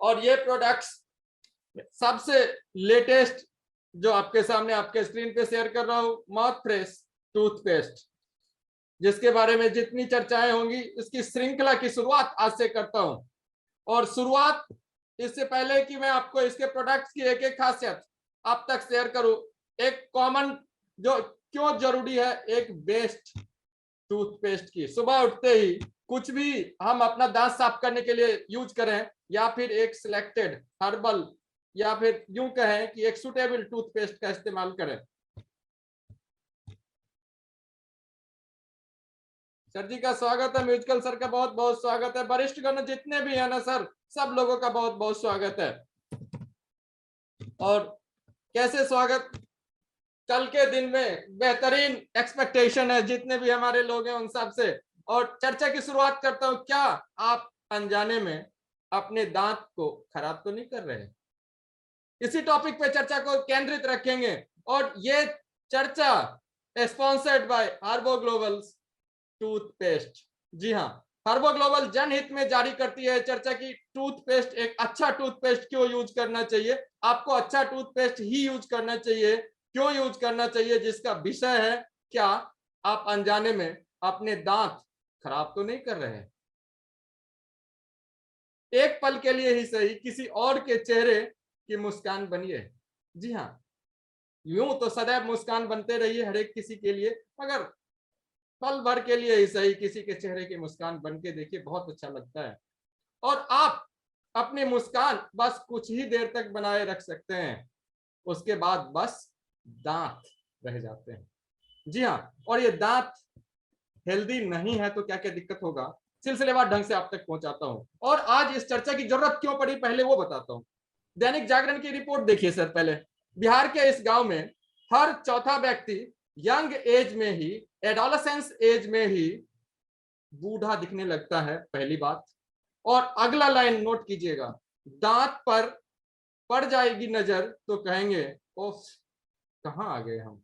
और ये प्रोडक्ट्स सबसे लेटेस्ट जो आपके सामने आपके स्क्रीन पे शेयर कर रहा हूं, माउथ फ्रेश टूथपेस्ट, जिसके बारे में जितनी चर्चाएं होंगी इसकी श्रृंखला की शुरुआत आज से करता हूं। और शुरुआत इससे पहले कि मैं आपको इसके प्रोडक्ट्स की एक एक खासियत आप तक शेयर करूं, एक कॉमन जो क्यों जरूरी है एक बेस्ट टूथपेस्ट की, सुबह उठते ही कुछ भी हम अपना दांत साफ करने के लिए यूज करें या फिर एक सिलेक्टेड हर्बल या फिर यूं कहें कि एक सुटेबल टूथपेस्ट का इस्तेमाल करें। सर जी का स्वागत है, म्यूजिकल सर का बहुत बहुत स्वागत है, वरिष्ठ गण जितने भी है ना सर, सब लोगों का बहुत बहुत स्वागत है। और कैसे स्वागत, कल के दिन में बेहतरीन एक्सपेक्टेशन है जितने भी हमारे लोग हैं उन सब से। और चर्चा की शुरुआत करता हूं, क्या आप अनजाने में अपने दांत को खराब तो नहीं कर रहे? इसी टॉपिक पे चर्चा को केंद्रित रखेंगे और ये चर्चा स्पॉन्सर्ड बाय हार्बो ग्लोबल टूथपेस्ट। जी हाँ, हार्बो ग्लोबल जनहित में जारी करती है चर्चा की टूथपेस्ट, एक अच्छा टूथपेस्ट क्यों यूज करना चाहिए, आपको अच्छा टूथपेस्ट ही यूज करना चाहिए, क्यों यूज करना चाहिए, जिसका विषय है क्या आप अनजाने में अपने दांत खराब तो नहीं कर रहे हैं? एक पल के लिए ही सही किसी और के चेहरे की मुस्कान बनिए। जी हाँ, यूं तो सदैव मुस्कान बनते रहिए हर एक किसी के लिए, मगर पल भर के लिए ही सही किसी के चेहरे की मुस्कान बन के देखिए, बहुत अच्छा लगता है। और आप अपनी मुस्कान बस कुछ ही देर तक बनाए रख सकते हैं, उसके बाद बस दांत रह जाते हैं। जी हाँ, और ये दांत हेल्दी नहीं है तो क्या क्या दिक्कत होगा, सिलसिलेवार ढंग से आप तक पहुंचाता हूं। और आज इस चर्चा की जरूरत क्यों पड़ी पहले वो बताता हूं। दैनिक जागरण की रिपोर्ट देखिए सर। पहले बिहार के इस गांव में हर चौथा व्यक्ति यंग एज में ही, एडोलेसेंस एज में ही बूढ़ा दिखने लगता है, पहली बात। और अगला लाइन नोट कीजिएगा, दांत पर पड़ जाएगी नजर तो कहेंगे ओफ कहां आ गए हम।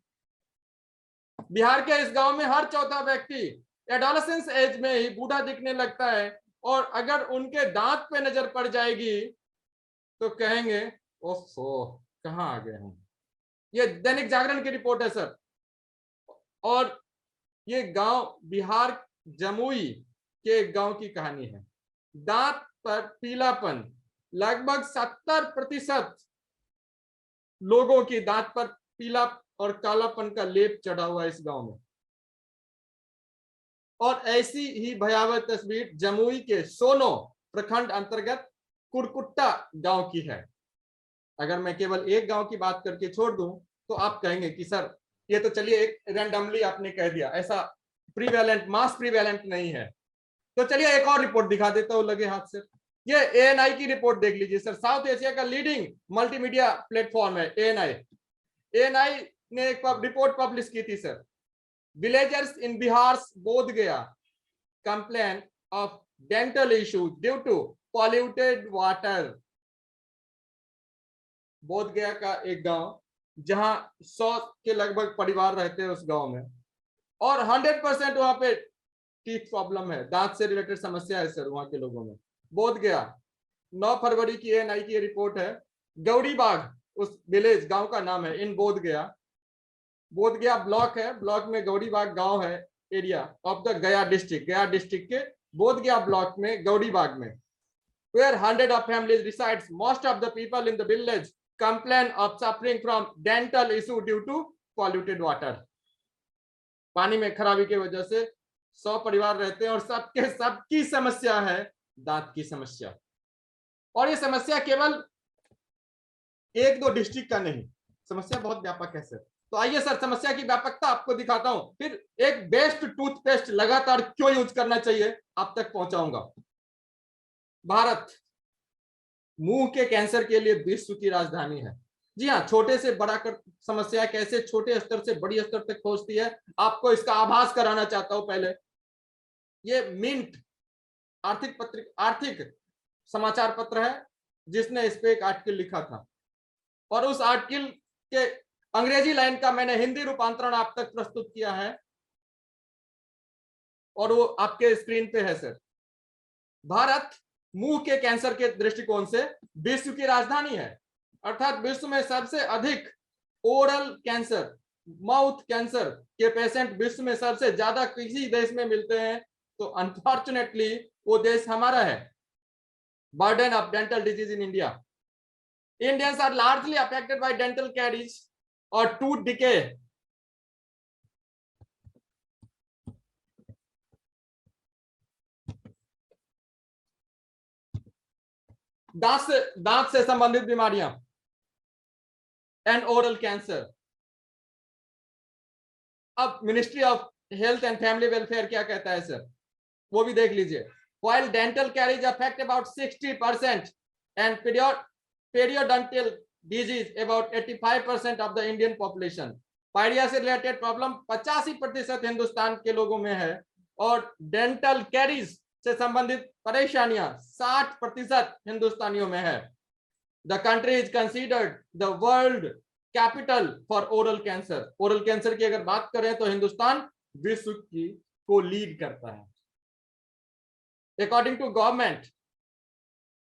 बिहार के इस गांव में हर चौथा व्यक्ति एडोलेसेंस एज में ही बूढ़ा दिखने लगता है, और अगर उनके दांत पे नजर पड़ जाएगी तो कहेंगे ओफो कहां आ गए हम। ये दैनिक जागरण की रिपोर्ट है सर। और ये गांव बिहार जमुई के गांव की कहानी है। दांत पर पीलापन, लगभग 70% लोगों की दांत पर पीला और कालापन का लेप चढ़ा हुआ है इस गांव में। और ऐसी ही भयावह तस्वीर जमुई के सोनो प्रखंड अंतर्गत कुरकुट्टा गांव की है। अगर मैं केवल एक गांव की बात करके छोड़ दूं तो आप कहेंगे कि सर ये तो चलिए एक रैंडमली आपने कह दिया, ऐसा प्रीवेलेंट मास प्रीवेलेंट नहीं है। तो चलिए एक और रिपोर्ट दिखा देता हूं लगे हाथ से। ये एएनआई की रिपोर्ट देख लीजिए सर, साउथ एशिया का लीडिंग मल्टीमीडिया प्लेटफॉर्म है एएनआई। एएनआई ने एक रिपोर्ट पब्लिश की थी sir. Villagers in Bihar Bodh Gaya complain of dental issue due to polluted water. Bodh Gaya का एक गांव जहां 100 के लगभग परिवार रहते हैं उस गांव में, और 100% वहां पे टीथ प्रॉब्लम है, दांत से रिलेटेड समस्या है सर वहां के लोगों में। बोध गया 9 फरवरी की एएनआई की रिपोर्ट है। गौड़ी बाग उस विलेज गांव का नाम है इन बोध गया। बोध गया ब्लॉक है, ब्लॉक में गौड़ी बाग गांव है, एरिया ऑफ द गया डिस्ट्रिक्ट, गया डिस्ट्रिक्ट के बोध गया ब्लॉक में गौड़ी बाग में, where 100 of families resides. Most of the people in the village complain of suffering from dental issue due to polluted water. पानी में खराबी की वजह से 100 परिवार रहते हैं और सबकी समस्या है दांत की समस्या। और ये समस्या केवल एक दो डिस्ट्रिक्ट का नहीं, समस्या बहुत व्यापक है सर। तो आइए सर समस्या की व्यापकता आपको दिखाता हूं, फिर एक बेस्ट टूथपेस्ट लगातार क्यों यूज करना चाहिए आप तक पहुंचाऊंगा। भारत मुंह के कैंसर के लिए विश्व की राजधानी है। जी हाँ, छोटे से बड़ा कर समस्या कैसे छोटे स्तर से बड़ी स्तर तक पहुंचती है, आपको इसका आभास कराना चाहता हूं। पहले ये मिंट आर्थिक समाचार पत्र है जिसने इस पे एक आर्टिकल लिखा था, और उस आर्टिकल के अंग्रेजी लाइन का मैंने हिंदी रूपांतरण आप तक प्रस्तुत किया है और वो आपके स्क्रीन पे है सर। भारत मुंह के कैंसर के दृष्टिकोण से विश्व की राजधानी है, अर्थात विश्व में सबसे अधिक ओरल कैंसर, माउथ कैंसर के पेशेंट विश्व में सबसे ज्यादा किसी देश में मिलते हैं, तो अनफॉर्चुनेटली वो देश हमारा है। Burden of dental disease in India, Indians are largely affected by dental caries or tooth decay. दांत से संबंधित बीमारियां एंड ओरल कैंसर। अब ministry of health and family welfare क्या कहता है सर, वो भी देख लीजिए। While dental caries affect about 60% and periodontal disease about 85% of the Indian population, pyorrhoea से रिलेटेड प्रॉब्लम 85% हिंदुस्तान के लोगों में है, और डेंटल कैरीज से संबंधित परेशानियां 60% हिंदुस्तानियों में है। The country is considered the world capital for oral cancer. Oral cancer की अगर बात करें तो हिंदुस्तान विश्व की को लीड करता है। According to government,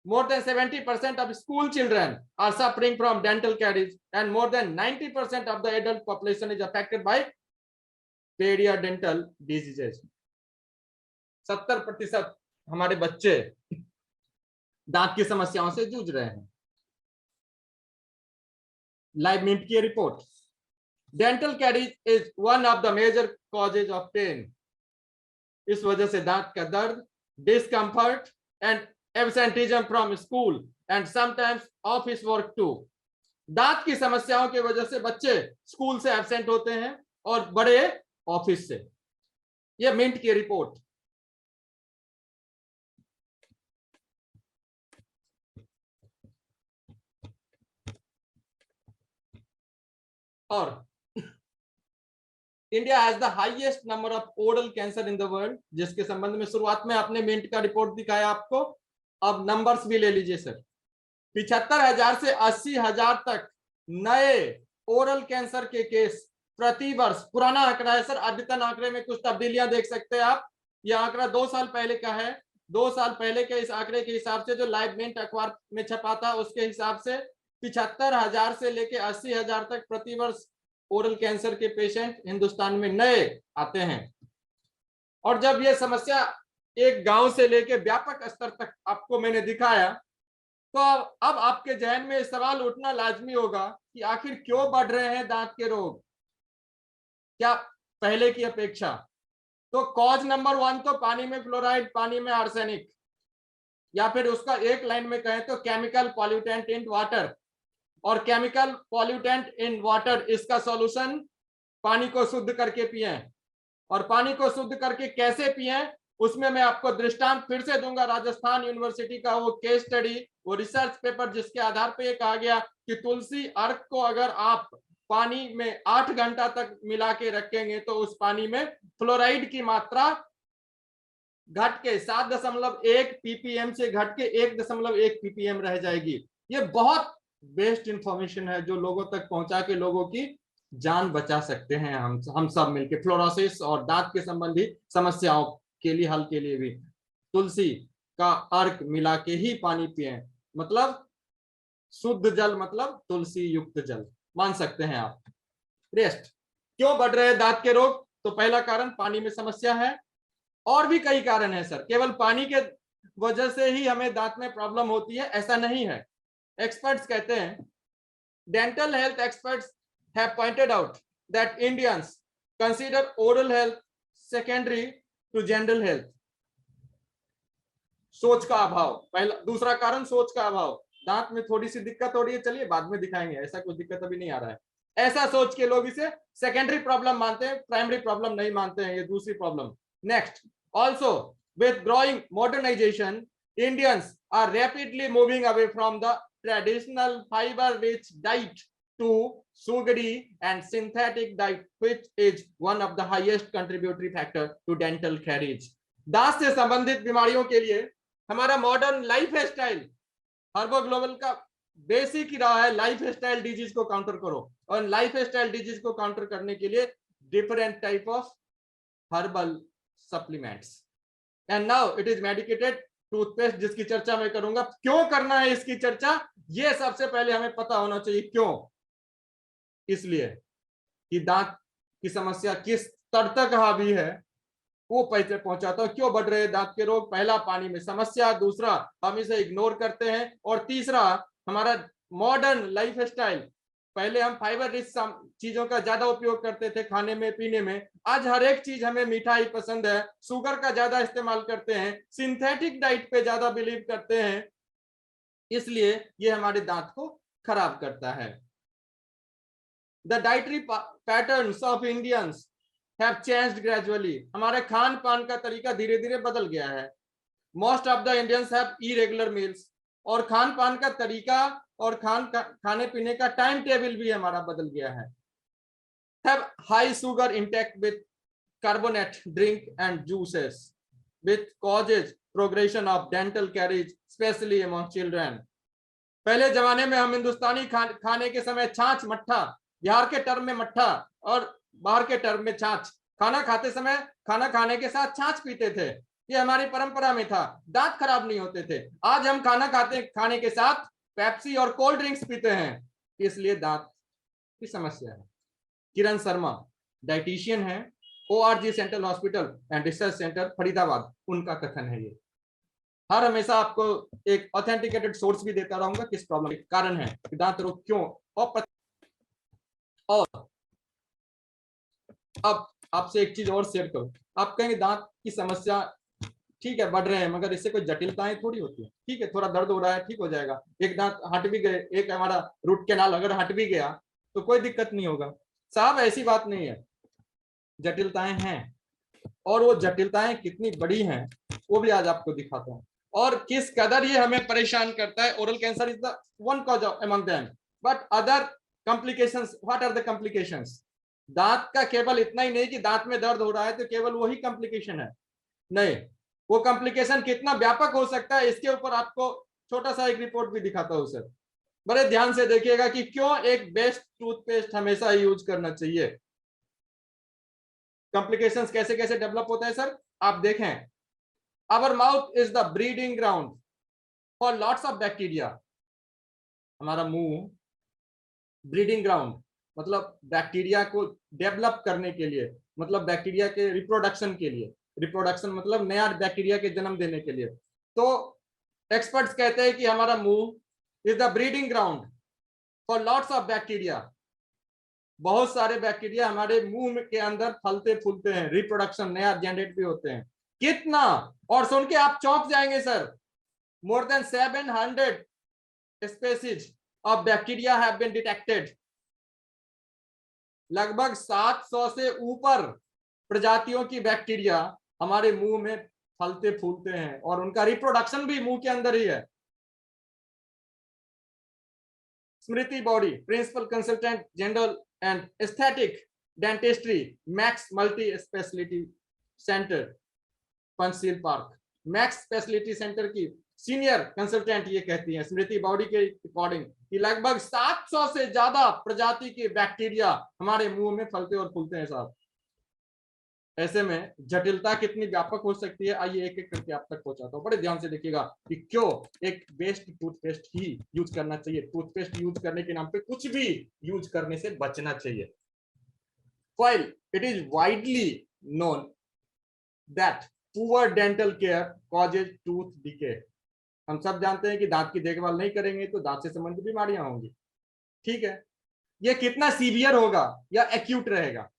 more than 70% of school children are suffering from dental caries, and more than 90% of the adult population is affected by periodontal diseases. 70% हमारे बच्चे दांत की समस्याओं से जूझ रहे हैं। लाइव मिंट की report, dental caries is one of the major causes of pain. इस वजह से दांत का दर्द, discomfort and absenteeism from school and sometimes office work too. दांत की समस्याओं की वजह से बच्चे स्कूल से एब्सेंट होते हैं और बड़े ऑफिस से। यह मिंट की रिपोर्ट। और India has the highest number of oral cancer in the world, जिसके संबंध में शुरुआत में आपने मिंट का रिपोर्ट दिखाया आपको। अब नंबर्स भी ले लीजिए सर। 75,000 से 80,000 तक नए ओरल कैंसर के केस प्रति वर्ष। पुराना आंकड़ा है सर, अद्यतन आंकड़े में कुछ तब्दीलियां देख सकते हैं आप। यह आंकड़ा 2 साल पहले का है। 2 साल पहले के इस आंकड़े के हिसाब से जो लाइव मिंट अखबार में छपा था उसके हिसाब से 75,000 से लेके 80,000 तक प्रति वर्ष ओरल कैंसर के पेशेंट हिंदुस्तान में नए आते हैं। और जब यह समस्या एक गांव से लेके व्यापक स्तर तक आपको मैंने दिखाया, तो अब आपके जहन में सवाल उठना लाजमी होगा कि आखिर क्यों बढ़ रहे हैं दांत के रोग, क्या पहले की अपेक्षा। तो कॉज नंबर 1 तो पानी में फ्लोराइड, पानी में आर्सेनिक, या फिर उसका एक लाइन में कहें तो केमिकल पॉल्यूटेंट इन वाटर। और केमिकल पॉल्यूटेंट इन वाटर, इसका सॉल्यूशन पानी को शुद्ध करके पिए। और पानी को शुद्ध करके कैसे पिए, उसमें मैं आपको दृष्टांत फिर से दूंगा। राजस्थान यूनिवर्सिटी का वो केस स्टडी, वो रिसर्च पेपर, जिसके आधार पर यह कहा गया कि तुलसी अर्क को अगर आप पानी में 8 घंटा तक मिला के रखेंगे तो उस पानी में फ्लोराइड की मात्रा घट के 7.1 ppm से घट के 1.1 ppm रह जाएगी। ये बहुत बेस्ट इंफॉर्मेशन है जो लोगों तक पहुंचा के लोगों की जान बचा सकते हैं हम सब मिलकर। फ्लोरोसिस और दांत के संबंधी समस्याओं के लिए हल के लिए भी तुलसी का अर्क मिला के ही पानी पिए, मतलब शुद्ध जल, मतलब तुलसी युक्त जल मान सकते हैं आप। रेस्ट क्यों बढ़ रहे हैं दांत के रोग, तो पहला कारण पानी में समस्या है। और भी कई कारण है सर, केवल पानी के वजह से ही हमें दांत में प्रॉब्लम होती है ऐसा नहीं है। एक्सपर्ट्स कहते हैं, dental health experts have pointed out that Indians consider oral health secondary to general health. सोच का अभाव पहला, दूसरा कारण सोच का अभाव। दांत में थोड़ी सी दिक्कत हो रही है, चलिए बाद में दिखाएंगे, ऐसा कुछ दिक्कत अभी नहीं आ रहा है, ऐसा सोच के लोग इसे सेकेंडरी प्रॉब्लम मानते हैं, प्राइमरी प्रॉब्लम नहीं मानते हैं, ये दूसरी problem. Next, also with growing modernisation Indians are rapidly moving away from the traditional fiber rich diet to sugary and synthetic diet, which is one of the highest contributory factor to dental caries. दांत से संबंधित बीमारियों के लिए हमारा modern life style, हर्बो global का basic ही रहा है, लाइफ स्टाइल डिजीज को काउंटर करो। और लाइफ स्टाइल डिजीज को काउंटर करने के लिए different type of herbal supplements, and now it is medicated toothpaste जिसकी चर्चा मैं करूंगा। क्यों करना है इसकी चर्चा, ये सबसे पहले हमें पता होना चाहिए। क्यों? इसलिए कि दांत की समस्या किस स्तर तक हावी है वो पैसे पहुंचाता है। क्यों बढ़ रहे हैं दांत के रोग? पहला, पानी में समस्या, दूसरा हम इसे इग्नोर करते हैं, और तीसरा हमारा मॉडर्न लाइफ स्टाइल। पहले हम फाइबर रिच चीजों का ज्यादा उपयोग करते थे खाने में पीने में, आज हर एक चीज हमें मिठाई पसंद है, शुगर का ज्यादा इस्तेमाल करते हैं, सिंथेटिक डाइट पे ज्यादा बिलीव करते हैं, इसलिए ये हमारे दांत को खराब करता है। The dietary patterns of Indians have changed gradually. हमारे खान पान का तरीका धीरे धीरे बदल गया है। Most of the Indians have irregular meals, और खान पान का तरीका और खाने पीने का टाइम टेबल भी हमारा बदल गया है। Have high sugar intake with carbonate drink and juices with causes progression of dental caries specially among children. पहले जमाने में हम हिंदुस्तानी खाने के समय छाछ मट्ठा, बिहार के टर्म में मट्ठा और बाहर के टर्म में छाछ, खाना खाते समय खाना खाने के साथ छाछ पीते थे, ये हमारी परंपरा में था, दांत खराब नहीं होते थे। आज हम खाने के साथ पेप्सी और कोल्ड ड्रिंक्स पीते हैं, इसलिए दांत की समस्या है। किरण शर्मा डाइटिशियन है, ORG central hospital and research centre Faridabad, उनका कथन है ये। हर हमेशा आपको एक ऑथेंटिकेटेड सोर्स भी देता रहूंगा किस प्रॉब्लम के कारण है, दांत रोग क्यों। और अब आपसे एक चीज और शेयर करूं। आप कहेंगे दांत की समस्या ठीक है बढ़ रहे हैं, मगर इससे कोई जटिलताएं थोड़ी होती है। ठीक है, थोड़ा दर्द हो रहा है, ठीक हो जाएगा। एक दांत हट भी गए, एक हमारा रूट कैनाल अगर हट भी गया तो कोई दिक्कत नहीं होगा। साहब ऐसी बात नहीं है, जटिलताएं हैं, और वो जटिलताएं कितनी बड़ी हैं वो भी आज आपको दिखाता हूं, और किस कदर ये हमें परेशान करता है। Oral cancer is the one cause among them, but other complications, what are the complications? दांत का केवल इतना ही नहीं कि दांत में दर्द हो रहा है तो केवल वही कॉम्प्लिकेशन है, नहीं, वो कॉम्प्लिकेशन कितना व्यापक हो सकता है इसके ऊपर आपको छोटा सा एक रिपोर्ट भी दिखाता हूं सर। बड़े ध्यान से देखिएगा कि क्यों एक बेस्ट टूथपेस्ट हमेशा यूज करना चाहिए। कॉम्प्लिकेशंस कैसे कैसे डेवलप होता है सर, आप देखें। Our mouth is the breeding ground for lots of bacteria. हमारा मुंह ब्रीडिंग ग्राउंड मतलब बैक्टीरिया को डेवलप करने के लिए, मतलब बैक्टीरिया के रिप्रोडक्शन के लिए, रिप्रोडक्शन मतलब नया बैक्टीरिया के जन्म देने के लिए। तो एक्सपर्ट्स कहते हैं कि हमारा मुंह is the breeding ground for lots of bacteria. बहुत सारे बैक्टीरिया हमारे मुंह के अंदर फलते फूलते हैं, रिप्रोडक्शन नया जनरेट भी होते हैं। कितना? और सुन के आप चौंक जाएंगे sir, more than 700 species of bacteria have been detected. लगभग 700 से ऊपर प्रजातियों की बैक्टीरिया हमारे मुंह में फलते फूलते हैं, और उनका रिप्रोडक्शन भी मुंह के अंदर ही है। स्मृति बॉडी, principal consultant general and aesthetic dentistry, Max multi speciality centre, Panchsheel park. Max speciality centre की सीनियर कंसल्टेंट ये कहती हैं स्मृति बॉडी के अकॉर्डिंग कि लगभग 700 से ज्यादा प्रजाति के बैक्टीरिया हमारे मुंह में फलते और फूलते हैं साहब। ऐसे में जटिलता कितनी व्यापक हो सकती है, आइए एक एक करके आप तक पहुंचाता हूं। बड़े ध्यान से देखिएगा कि क्यों एक बेस्ट टूथपेस्ट ही यूज करना चाहिए। टूथपेस्ट यूज करने के नाम पे कुछ भी यूज करने से बचना चाहिए। While it is widely known that poor dental care causes tooth decay, हम सब जानते हैं कि दांत की देखभाल नहीं करेंगे तो दांत से संबंधित बीमारियां होंगी। ठीक है, ये कितना सीवियर होगा या एक्यूट रहेगा?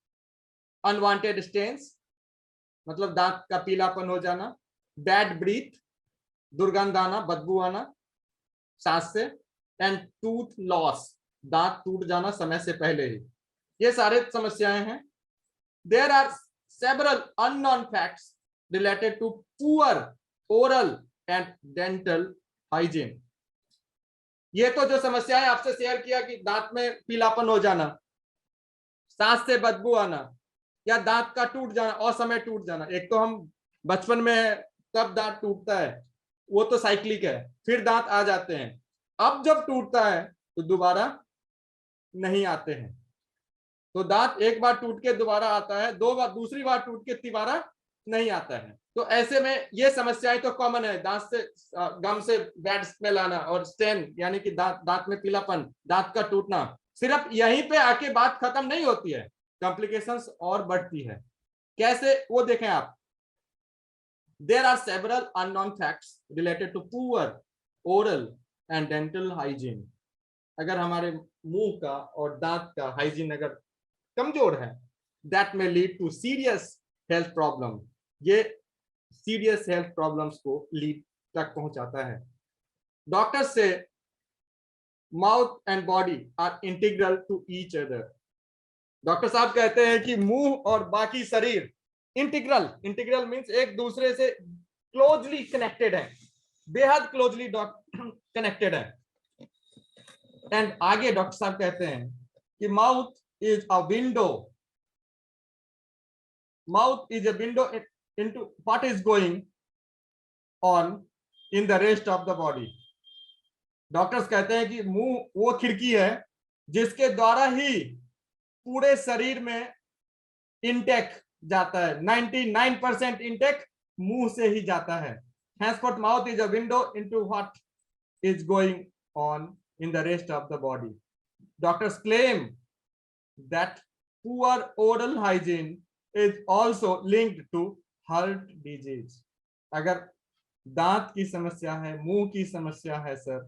अनवांटेड स्टेन्स मतलब दांत का पीलापन हो जाना, बैड ब्रीथ दुर्गंध आना, बदबू आना सांस से, एंड टूथ लॉस दांत टूट जाना समय से पहले ही, ये सारे समस्याएं हैं। There are several unknown facts related to poor oral and dental hygiene. ये तो जो समस्याएं आपसे शेयर किया कि दांत में पीलापन हो जाना, सांस से बदबू आना, या दांत का टूट जाना, असमय टूट जाना। एक तो हम बचपन में तब दांत टूटता है, वो तो साइक्लिक है, फिर दांत आ जाते हैं। अब जब टूटता है तो दोबारा नहीं आते हैं। तो दांत एक बार टूट के दोबारा आता है, दो बार, दूसरी बार टूट के दोबारा नहीं आता है। तो ऐसे में ये समस्याएं तो कॉमन है, दांत से गम से बैड स्मेल आना और स्टेन यानी कि दांत में पीलापन, दांत का टूटना। सिर्फ यहीं पे आके बात खत्म नहीं होती है, कॉम्प्लिकेशंस और बढ़ती है। कैसे, वो देखें आप। There are several unknown facts related to poor oral and dental hygiene. अगर हमारे मुंह का और दांत का हाइजीन अगर कमजोर है, that may lead to serious health problem. ये serious health problems को लीड तक पहुंचाता है। डॉक्टर्स से mouth and body are integral to each other. Doctor साहब कहते हैं कि मुंह और बाकी शरीर इंटीग्रल मीन्स एक दूसरे से क्लोजली कनेक्टेड है, बेहद क्लोजली कनेक्टेड है। एंड आगे डॉक्टर साहब कहते हैं कि mouth is a window into what is going on in the rest of the body. Doctors कहते हैं कि मुंह वो खिड़की है जिसके द्वारा ही पूरे शरीर में इंटेक जाता है। 99% इंटेक मुंह से ही जाता है। Henceforth, mouth is a window into what is going on in the rest of the body. Doctors claim that poor oral hygiene is also linked to heart disease. अगर दांत की समस्या है, मुंह की समस्या है सर,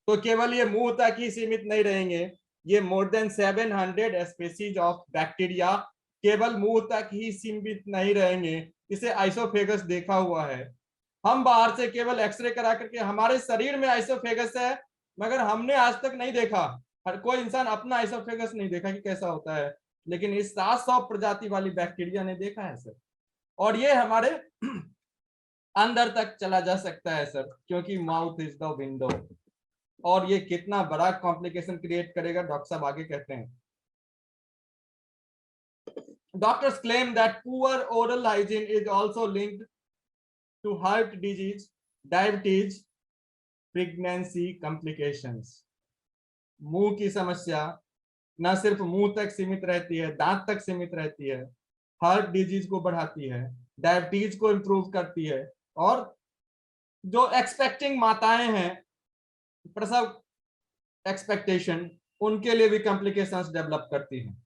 तो केवल ये मुंह तक ही सीमित नहीं रहेंगे। ये मोर देन 700 स्पीसीज ऑफ बैक्टीरिया केवल मुंह तक ही सीमित नहीं रहेंगे। इसे आइसोफेगस देखा हुआ है। हम बाहर से केवल एक्सरे करा करके हमारे शरीर में आइसोफेगस है, मगर हमने आज तक नहीं देखा, हर कोई इंसान अपना आइसोफेगस नहीं देखा कि कैसा होता है, लेकिन इस 700 प्रजाति वाली बैक्टीरिया ने देखा है सर। और ये हमारे अंदर तक चला जा सकता है सर, क्योंकि माउथ इज द विंडो। और ये कितना बड़ा कॉम्प्लिकेशन क्रिएट करेगा, डॉक्टर साहब आगे कहते हैं। Doctors claim that poor oral hygiene is also linked to heart disease, diabetes, pregnancy complications. मुंह की समस्या न सिर्फ मुंह तक सीमित रहती है, दांत तक सीमित रहती है, हार्ट डिजीज को बढ़ाती है, डायबिटीज को इंप्रूव करती है, और जो एक्सपेक्टिंग माताएं हैं, प्रसव एक्सपेक्टेशन, उनके लिए भी कॉम्प्लिकेशंस डेवलप करती हैं।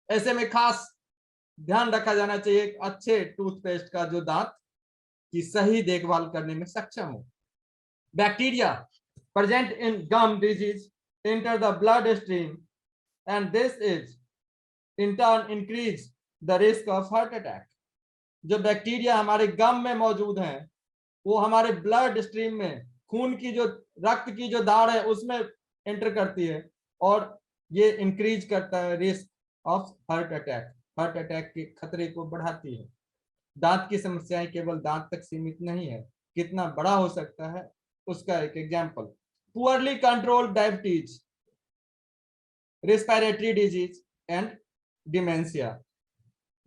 ऐसे में खास ध्यान रखा जाना चाहिए अच्छे टूथपेस्ट का जो दांत की सही देखभाल करने में सक्षम हो। Bacteria present in gum disease enter the blood stream and this is in turn increase the risk of heart attack. जो बैक्टीरिया हमारे गम में मौजूद हैं, वो हमारे ब्लड स्ट्रीम में, खून की जो रक्त की जो दाढ़ है उसमें एंटर करती है, और ये इंक्रीज करता है risk of heart attack. Heart attack के खतरे को बढ़ाती है। दांत की समस्याएं केवल दांत तक सीमित नहीं है, कितना बड़ा हो सकता है उसका एक example. Poorly controlled diabetes, respiratory disease and dementia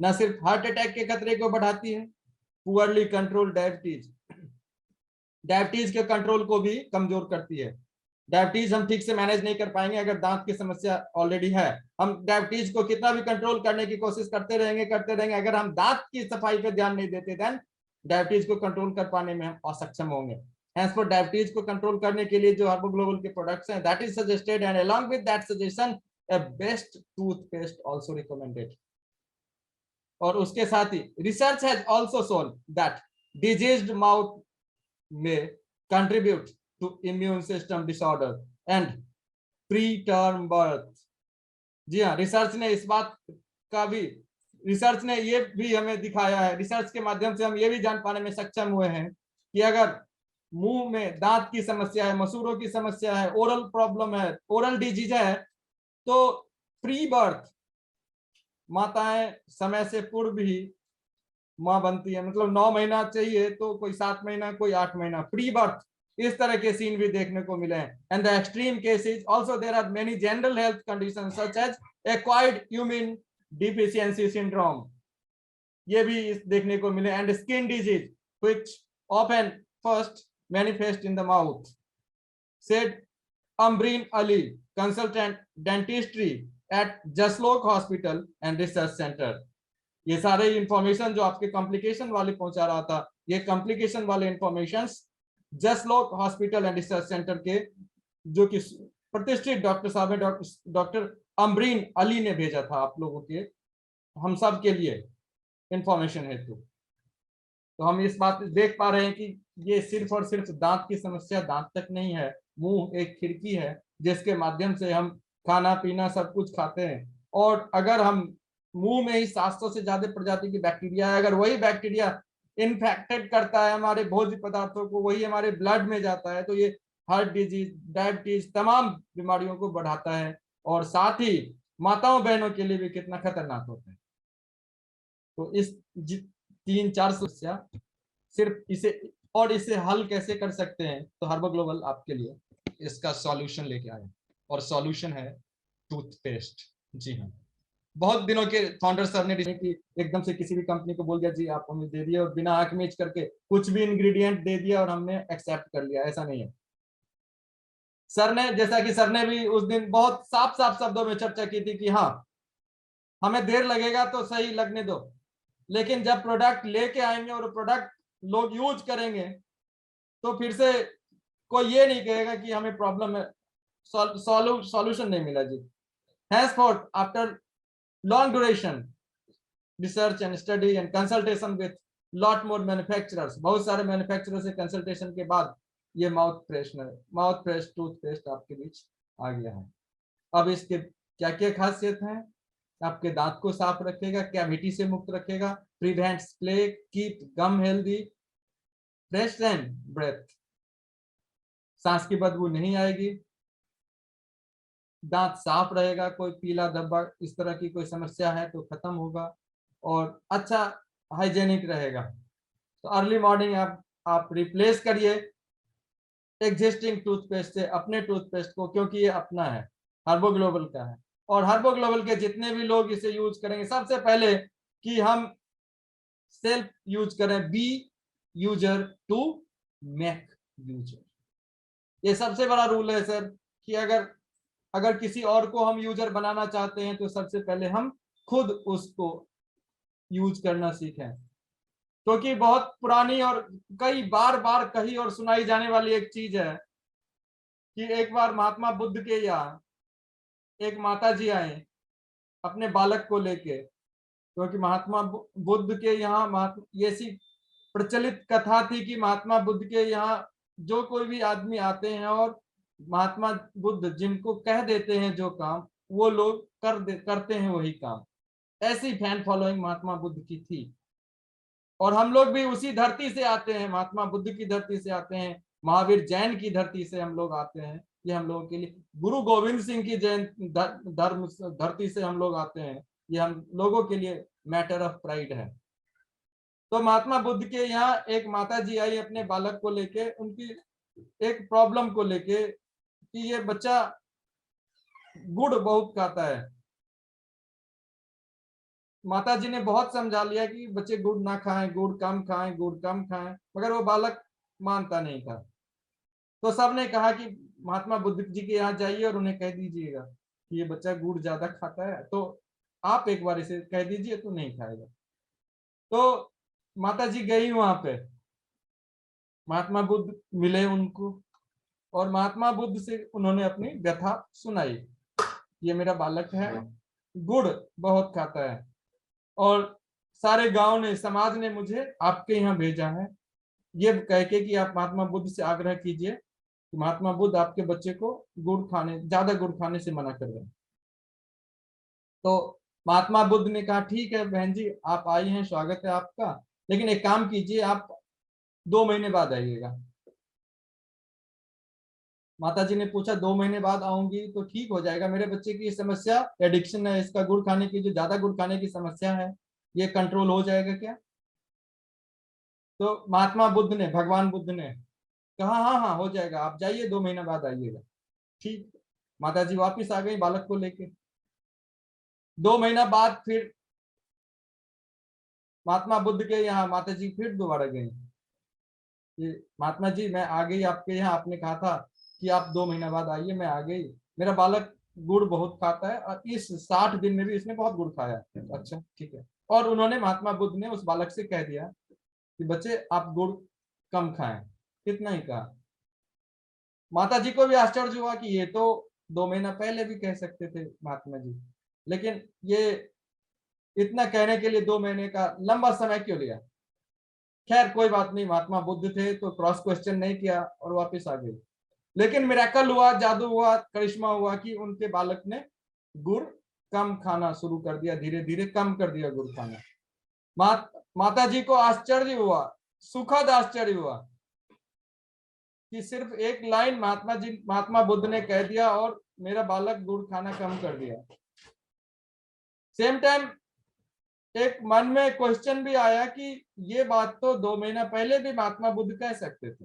न सिर्फ हार्ट अटैक के खतरे को बढ़ाती है, पुअरली कंट्रोल्ड डायबिटीज के कंट्रोल को भी कमजोर करती है। डायबिटीज हम ठीक से मैनेज नहीं कर पाएंगे अगर दांत की समस्या ऑलरेडी है। हम डायबिटीज को कितना भी कंट्रोल करने की कोशिश करते रहेंगे, अगर हम दांत की सफाई पे ध्यान नहीं देते, देन डायबिटीज को कंट्रोल कर पाने में हम असक्षम होंगे। हैंसफॉर डायबिटीज को कंट्रोल करने के लिए जो हर्बोग्लोबल के प्रोडक्ट्स हैं, that is suggested, and along with that suggestion a best toothpaste also recommended. और उसके साथ ही research has also shown that diseased mouth may contribute to immune system disorder and preterm birth. जी हाँ, रिसर्च ने इस बात का भी, रिसर्च ने ये भी हमें दिखाया है, रिसर्च के माध्यम से हम ये भी जान पाने में सक्षम हुए हैं कि अगर मुंह में दांत की समस्या है, मसूड़ों की समस्या है, ओरल प्रॉब्लम है, ओरल डिजीज है, तो प्री बर्थ माताएं समय से पूर्व ही मां बनती है। मतलब 9 महीना चाहिए तो कोई 7 महीना, कोई 8 महीना, प्री बर्थ। इस तरह के सीन भी देखने को मिले हैं। And the extreme cases also there are many general health conditions such as acquired human deficiency syndrome, ये भी देखने को मिले, and skin disease which often first manifest in the mouth, said Ambreen Ali, consultant dentistry at Jaslock Hospital and Research Center. ये सारे information जो आपके complication वाले पहुंचा रहा था, ये कॉम्प्लिकेशन वाले information Jaslok hospital and research centre के जो कि प्रतिष्ठित डॉक्टर साहब है, डॉक्टर अमरीन अली ने भेजा था आप लोगों के, हम सब के लिए इंफॉर्मेशन हेतु। तो हम इस बात देख पा रहे हैं कि ये सिर्फ और सिर्फ दांत की समस्या दांत तक नहीं है, मुंह एक खिड़की है जिसके माध्यम से हम खाना पीना सब कुछ खाते हैं। और अगर हम मुंह में ही 700 से ज्यादा प्रजाति की बैक्टीरिया है, अगर वही बैक्टीरिया इन्फेक्टेड करता है हमारे भोज्य पदार्थों को, वही हमारे ब्लड में जाता है, तो ये हार्ट डिजीज, डायबिटीज, तमाम बीमारियों को बढ़ाता है और साथ ही माताओं बहनों के लिए भी कितना खतरनाक होता है। तो इस 3-4 समस्या सिर्फ इसे, और इसे हल कैसे कर सकते हैं, तो हर्बल ग्लोबल आपके लिए इसका सॉल्यूशन लेके आए और सॉल्यूशन है टूथपेस्ट। जी हाँ, बहुत दिनों के फाउंडर सर ने कि एकदम से किसी भी कंपनी को बोल दिया जी आप हमें दे दिए और बिना आंख मीच करके कुछ भी इंग्रेडिएंट दे दिया और हमने एक्सेप्ट कर लिया, ऐसा नहीं है। सर ने, जैसा कि सर ने भी उस दिन बहुत साफ साफ शब्दों में चर्चा की थी कि हाँ हमें देर लगेगा तो सही लगने दो, लेकिन जब प्रोडक्ट लेके आएंगे और प्रोडक्ट लोग यूज करेंगे तो फिर से कोई ये नहीं कहेगा कि हमें प्रॉब्लम है, सॉल्यूशन नहीं मिला जी। henceforth after long duration research and study and consultation with lot more manufacturers, बहुत सारे मैन्युफैक्चरर से कंसल्टेशन के बाद ये माउथ फ्रेश टूथपेस्ट आपके बीच आ गया है। अब इसके क्या क्या खासियत है, आपके दांत को साफ रखेगा, कैविटी से मुक्त रखेगा, prevents plaque, keep gum healthy, fresh and breath, सांस की बदबू नहीं आएगी, दांत साफ रहेगा, कोई पीला धब्बा इस तरह की कोई समस्या है तो खत्म होगा और अच्छा हाइजेनिक रहेगा। तो अर्ली मॉर्निंग आप रिप्लेस करिए एग्जिस्टिंग टूथपेस्ट से अपने टूथपेस्ट को, क्योंकि ये अपना है, हर्बो ग्लोबल का है। और हर्बो ग्लोबल के जितने भी लोग इसे यूज करेंगे, सबसे पहले कि हम सेल्फ यूज करें, be user to make user, ये सबसे बड़ा रूल है सर कि अगर किसी और को हम यूजर बनाना चाहते हैं तो सबसे पहले हम खुद उसको यूज करना सीखें। क्योंकि बहुत पुरानी और कई बार बार कही और सुनाई जाने वाली एक चीज है कि एक बार महात्मा बुद्ध के यहाँ एक माता जी आए अपने बालक को लेके, क्योंकि महात्मा बुद्ध के यहाँ ये सी प्रचलित कथा थी कि महात्मा बुद्ध के यहाँ जो कोई भी आदमी आते हैं और महात्मा बुद्ध जिनको कह देते हैं जो काम, वो लोग करते हैं वही काम। ऐसी फैन फॉलोइंग महात्मा बुद्ध की थी और हम लोग भी उसी धरती से आते हैं, महात्मा बुद्ध की धरती से आते हैं, महावीर जैन की धरती से हम लोग आते हैं। ये हम लोगों के लिए गुरु गोविंद सिंह की जैन धर्म धरती से हम लोग आते हैं, ये हम लोगों के लिए मैटर ऑफ प्राइड है। तो महात्मा बुद्ध के यहाँ एक माता जी आई अपने बालक को लेके, उनकी एक प्रॉब्लम को लेके कि ये बच्चा गुड़ बहुत खाता है। माता जी ने बहुत समझा लिया कि बच्चे गुड़ ना खाएं, गुड़ कम खाएं, गुड़ कम खाएं, मगर वो बालक मानता नहीं था। तो सबने कहा कि महात्मा बुद्ध जी के यहाँ जाइए और उन्हें कह दीजिएगा कि ये बच्चा गुड़ ज्यादा खाता है, तो आप एक बार इसे कह दीजिए तो नहीं खाएगा। तो माता जी गई वहां पे, महात्मा बुद्ध मिले उनको और महात्मा बुद्ध से उन्होंने अपनी व्यथा सुनाई, ये मेरा बालक है, गुड़ बहुत खाता है और सारे गांव ने, समाज ने मुझे आपके यहाँ भेजा है, ये कह के कि आप महात्मा बुद्ध से आग्रह कीजिए कि महात्मा बुद्ध आपके बच्चे को ज्यादा गुड़ खाने से मना कर दें। तो महात्मा बुद्ध ने कहा ठीक है बहन जी, आप आई हैं, स्वागत है आपका, लेकिन एक काम कीजिए, आप 2 महीने बाद आइएगा। माता जी ने पूछा 2 महीने बाद आऊंगी तो ठीक हो जाएगा, मेरे बच्चे की समस्या एडिक्शन है, इसका गुड़ खाने की, जो ज्यादा गुड़ खाने की समस्या है, ये कंट्रोल हो जाएगा क्या? तो महात्मा बुद्ध ने, भगवान बुद्ध ने कहा हाँ हाँ हो जाएगा, आप जाइए 2 महीना बाद आइएगा। ठीक, माता जी वापिस आ गई बालक को लेके। 2 महीना बाद फिर महात्मा बुद्ध के यहाँ माता जी फिर दोबारा गई कि महात्मा जी मैं आ गई आपके यहाँ, आपने कहा था कि आप 2 महीना बाद आइए, मैं आ गई, मेरा बालक गुड़ बहुत खाता है और इस 60 दिन में भी इसने बहुत गुड़ खाया। अच्छा ठीक है, और उन्होंने, महात्मा बुद्ध ने उस बालक से कह दिया कि बच्चे आप गुड़ कम खाएं, इतना ही कहा। माता जी को भी आश्चर्य हुआ कि ये तो 2 महीना पहले भी कह सकते थे महात्मा जी, लेकिन ये इतना कहने के लिए 2 महीने का लंबा समय क्यों लिया। खैर कोई बात नहीं, महात्मा बुद्ध थे तो क्रॉस क्वेश्चन नहीं किया और वापस आ गए। लेकिन मिरेकल हुआ, जादू हुआ, करिश्मा हुआ कि उनके बालक ने गुड़ कम खाना शुरू कर दिया, धीरे धीरे कम कर दिया गुड़ खाना। माता जी को आश्चर्य हुआ, सुखद आश्चर्य हुआ कि सिर्फ एक लाइन महात्मा बुद्ध ने कह दिया और मेरा बालक गुड़ खाना कम कर दिया। सेम टाइम एक मन में क्वेश्चन भी आया कि ये बात तो 2 महीना पहले भी महात्मा बुद्ध कह सकते थे,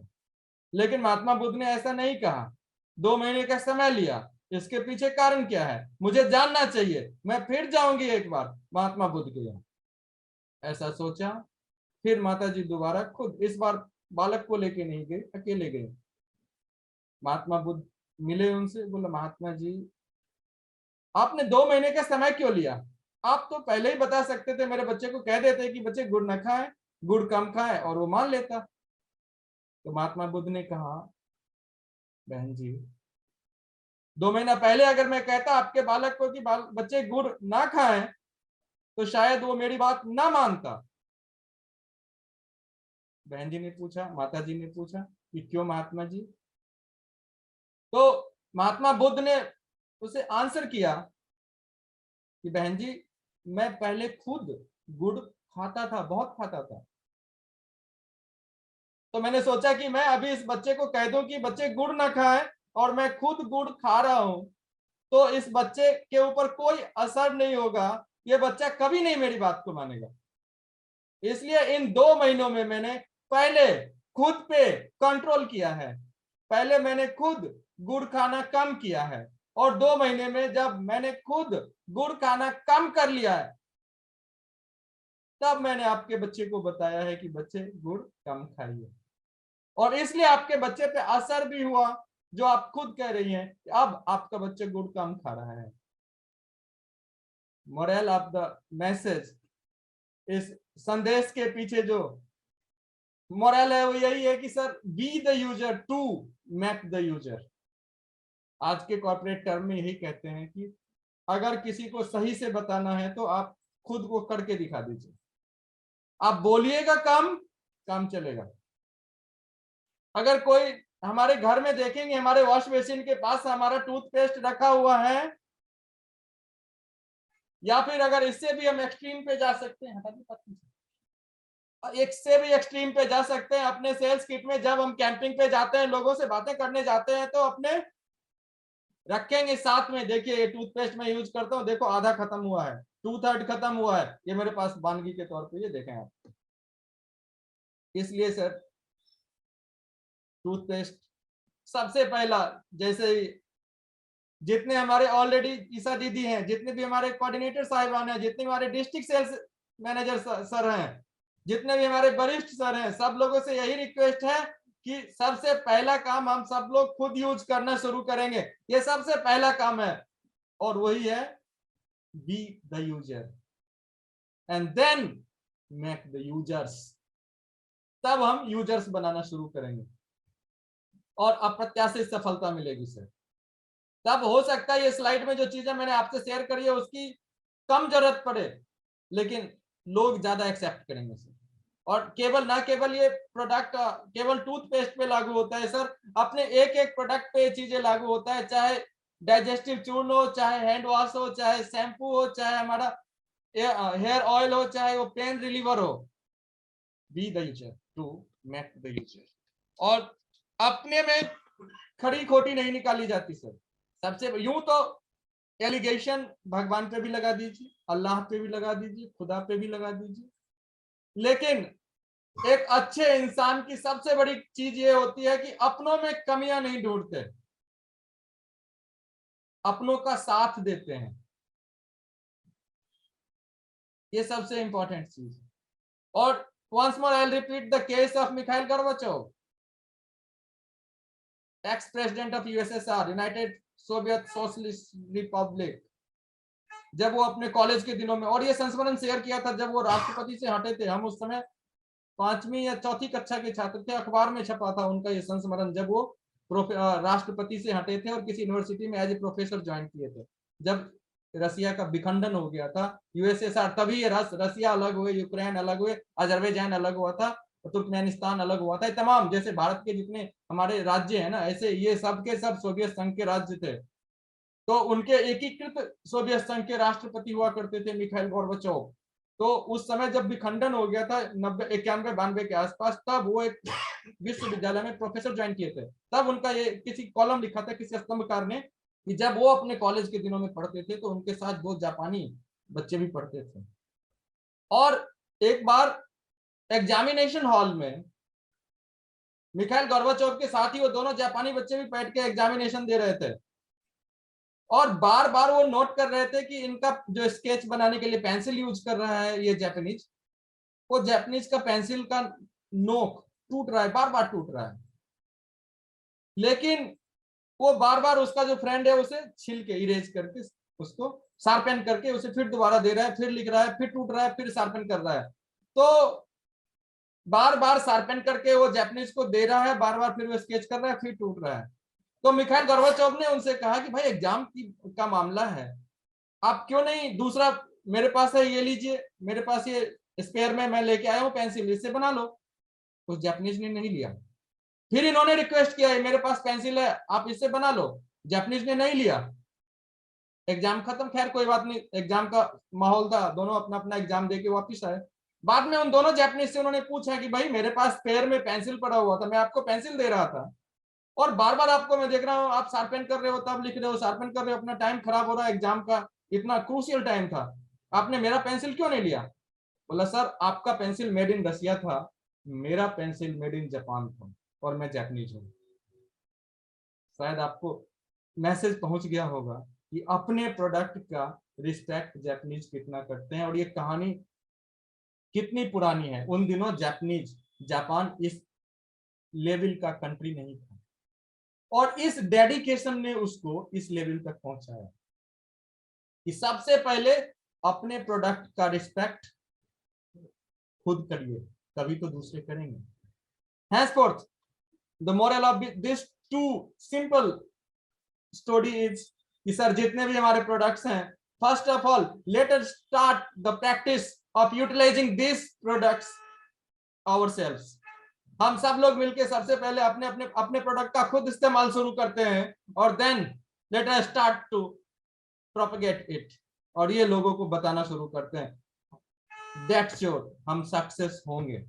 लेकिन महात्मा बुद्ध ने ऐसा नहीं कहा, 2 महीने का समय लिया, इसके पीछे कारण क्या है, मुझे जानना चाहिए, मैं फिर जाऊंगी एक बार महात्मा बुद्ध के यहाँ। ऐसा सोचा, फिर माता जी दोबारा खुद, इस बार बालक को लेके नहीं गए, अकेले गए। महात्मा बुद्ध मिले उनसे, बोला महात्मा जी आपने 2 महीने का समय क्यों लिया, आप तो पहले ही बता सकते थे, मेरे बच्चे को कह देते कि बच्चे गुड़ न खाएं, गुड़ कम खाएं, और वो मान लेता। तो महात्मा बुद्ध ने कहा बहन जी 2 महीना पहले अगर मैं कहता आपके बालक को कि बच्चे गुड़ ना खाएं तो शायद वो मेरी बात ना मानता। बहन जी ने पूछा, माता जी ने पूछा कि क्यों महात्मा जी। तो महात्मा बुद्ध ने उसे आंसर किया कि बहन जी मैं पहले खुद गुड़ खाता था, बहुत खाता था, तो मैंने सोचा कि मैं अभी इस बच्चे को कह दूं कि बच्चे गुड़ ना खाएं और मैं खुद गुड़ खा रहा हूं तो इस बच्चे के ऊपर कोई असर नहीं होगा, ये बच्चा कभी नहीं मेरी बात को मानेगा। इसलिए इन 2 महीनों में मैंने पहले खुद पे कंट्रोल किया है, पहले मैंने खुद गुड़ खाना कम किया है, और 2 महीने में जब मैंने खुद गुड़ खाना कम कर लिया है तब मैंने आपके बच्चे को बताया है कि बच्चे गुड़ कम खाइए, और इसलिए आपके बच्चे पे असर भी हुआ, जो आप खुद कह रही हैं कि अब आपका बच्चा गुड़ कम खा रहा है। मोरल ऑफ द मैसेज, इस संदेश के पीछे जो मोरल है वो यही है कि sir be the user to make the user. आज के कॉर्पोरेट टर्म में यही कहते हैं कि अगर किसी को सही से बताना है तो आप खुद को करके दिखा दीजिए, आप बोलिएगा कम, काम चलेगा। अगर कोई हमारे घर में देखेंगे हमारे वॉश बेसिन के पास हमारा टूथपेस्ट रखा हुआ है, या फिर अगर इससे भी हम एक्सट्रीम पे जा सकते हैं, एक से भी एक्सट्रीम पे जा सकते हैं, अपने सेल्स किट में जब हम कैंपिंग पे जाते हैं, लोगों से बातें करने जाते हैं, तो अपने रखेंगे साथ में, देखिए ये टूथपेस्ट मैं यूज करता हूँ, देखो आधा खत्म हुआ है, 2/3 खत्म हुआ है, ये मेरे पास वानगी के तौर पे, ये देखें आप। इसलिए सर टूथपेस्ट सबसे पहला, जैसे जितने हमारे ऑलरेडी ईसा दीदी हैं, जितने भी हमारे कोऑर्डिनेटर साहिबान हैं, जितने हमारे डिस्ट्रिक्ट सेल्स मैनेजर सर हैं, जितने भी हमारे वरिष्ठ सर हैं, सब लोगों से यही रिक्वेस्ट है कि सबसे पहला काम हम सब लोग खुद यूज करना शुरू करेंगे, ये सबसे पहला काम है, और वही है be the user and then make the users. तब हम यूजर्स बनाना शुरू करेंगे और अप्रत्याशित सफलता मिलेगी सर। तब हो सकता है ये स्लाइड में जो चीजें मैंने आपसे शेयर करी है उसकी कम जरूरत पड़े, लेकिन लोग ज्यादा एक्सेप्ट करेंगे सर। और केवल ये प्रोडक्ट केवल टूथपेस्ट पे लागू होता है सर, अपने एक एक प्रोडक्ट पे ये चीजें लागू होता है, चाहे डाइजेस्टिव चूर्ण हो, चाहे हैंड वॉश हो, चाहे शैम्पू हो, चाहे हमारा हेयर ऑयल हो, चाहे वो पेन रिलीवर हो, be the user to make the user. और अपने में खड़ी खोटी नहीं निकाली जाती सर। सबसे यूं तो एलिगेशन भगवान पे भी लगा दीजिए, अल्लाह पे भी लगा दीजिए, खुदा पे भी लगा दीजिए, लेकिन एक अच्छे इंसान की सबसे बड़ी चीज ये होती है कि अपनों में कमियां नहीं ढूंढते, अपनों का साथ देते हैं, ये सबसे इंपॉर्टेंट चीज। और once more I'll repeat the case of Mikhail Gorbachev, ex-president of USSR, United Soviet Socialist Republic. जब वो अपने कॉलेज के दिनों में, और ये संस्मरण शेयर किया था जब वो राष्ट्रपति से हटे थे। हम उस समय 5वीं या 4थी कक्षा के छात्र थे, अखबार में छपा था उनका ये संस्मरण, जब वो राष्ट्रपति से हटे थे और किसी यूनिवर्सिटी में एज ए प्रोफेसर ज्वाइन किए थे, जब रसिया का विखंडन हो गया था, यूएसएसआर, तभी ये रसिया अलग हुए, यूक्रेन अलग हुए, अजरबैजान अलग हुआ था, तुर्कमेनिस्तान अलग हुआ था। तमाम जैसे भारत के जितने हमारे राज्य है ना, ऐसे ये सब के सब सोवियत संघ के राज्य थे। तो उनके एकीकृत सोवियत संघ के राष्ट्रपति हुआ करते थे मिखाइल गोर्बाचोव। तो उस समय जब विखंडन हो गया था 91-92 के आसपास, तब वो एक विश्वविद्यालय में प्रोफेसर ज्वाइन किए थे। तब उनका ये किसी कॉलम लिखा था किसी स्तंभकार ने कि जब वो अपने कॉलेज के दिनों में पढ़ते थे तो उनके साथ दो जापानी बच्चे भी पढ़ते थे। और एक बार एग्जामिनेशन हॉल में मिखाइल गोर्बाचोव के साथ ही वो दोनों जापानी बच्चे भी बैठ के एग्जामिनेशन दे रहे थे, और बार बार वो नोट कर रहे थे कि इनका जो स्केच बनाने के लिए पेंसिल यूज कर रहा है ये जापानीज, वो जापानीज का पेंसिल का नोक टूट रहा है, बार बार टूट रहा है। लेकिन वो बार बार उसका जो फ्रेंड है उसे छिल के इरेज करके उसको शार्पन करके उसे फिर दोबारा दे रहा है, फिर लिख रहा है, फिर टूट रहा है, फिर शार्पन कर रहा है। तो बार बार शार्पन करके वो जापानीज को दे रहा है, बार बार फिर वो स्केच कर रहा है, फिर टूट रहा है। तो मिखाइल गोर्बाचोव ने उनसे कहा कि भाई एग्जाम का मामला है, आप क्यों नहीं दूसरा, मेरे पास है ये लीजिए, मेरे पास ये स्पेयर में मैं लेके आया हूँ पेंसिल, इससे बना लो। उस जापानीज ने नहीं लिया। फिर इन्होंने रिक्वेस्ट किया मेरे पास पेंसिल है आप इससे बना लो, जापानीज ने नहीं लिया। एग्जाम खत्म, खैर कोई बात नहीं, एग्जाम का माहौल था, दोनों अपना अपना एग्जाम देके वापिस आए। बाद में उन दोनों जापानीज से उन्होंने पूछा कि भाई मेरे पास स्पेयर में पेंसिल पड़ा हुआ था, मैं आपको पेंसिल दे रहा था और बार बार आपको मैं देख रहा हूँ आप शार्पन कर रहे हो, तब लिख रहे हो, शार्पन कर रहे हो, अपना टाइम खराब हो रहा है, एग्जाम का इतना क्रूशियल टाइम था, आपने मेरा पेंसिल क्यों नहीं लिया? बोला सर आपका पेंसिल मेड इन रसिया था, मेरा पेंसिल मेड इन जापान था और मैं जापानीज हूँ। शायद आपको मैसेज पहुंच गया होगा कि अपने प्रोडक्ट का रिस्पेक्ट जापानीज कितना करते हैं, और ये कहानी कितनी पुरानी है। उन दिनों जापान इस लेवल का कंट्री नहीं था, और इस डेडिकेशन ने उसको इस लेवल तक पहुंचाया कि सबसे पहले अपने प्रोडक्ट का रिस्पेक्ट खुद करिए, तभी तो दूसरे करेंगे। Henceforth, the moral of this two simple story is कि सर जितने भी हमारे प्रोडक्ट्स हैं, first of all let us start the practice of utilising this products ourselves. हम सब लोग मिलके सबसे पहले अपने अपने अपने प्रोडक्ट का खुद इस्तेमाल शुरू करते हैं, और then let us start to propagate it, और ये लोगों को बताना शुरू करते हैं। दैट्स श्योर हम सक्सेस होंगे,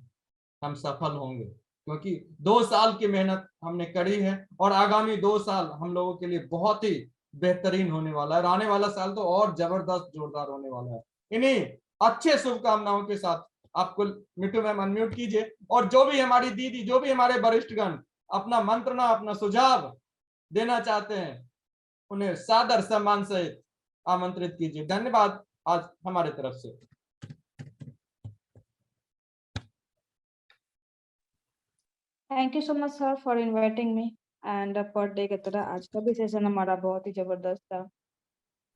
हम सफल होंगे, क्योंकि 2 साल की मेहनत हमने करी है और आगामी 2 साल हम लोगों के लिए बहुत ही बेहतरीन होने वाला है। आने वाला साल तो और जबरदस्त जोरदार होने वाला है। इन्हीं अच्छे शुभकामनाओं के साथ आपको मिट्टू मैम अनम्यूट कीजिए, और जो भी हमारी दीदी, जो भी हमारे वरिष्ठगण अपना मंत्रणा, अपना सुझाव देना चाहते हैं, उन्हें सादर सम्मान से आमंत्रित कीजिए। धन्यवाद आज हमारे तरफ से। Thank you so much sir for inviting me, and per day की तरह आज का भी सेशन हमारा बहुत ही ज़बरदस्त था,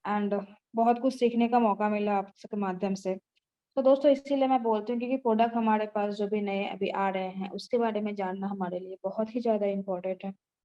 एंड बहुत कुछ सीखने का मौका मिला आपके माध्यम से। तो दोस्तों इसीलिए मैं बोलती हूँ क्योंकि प्रोडक्ट हमारे पास जो भी नए अभी आ रहे हैं उसके बारे में जानना हमारे लिए बहुत ही ज़्यादा इम्पोर्टेंट है।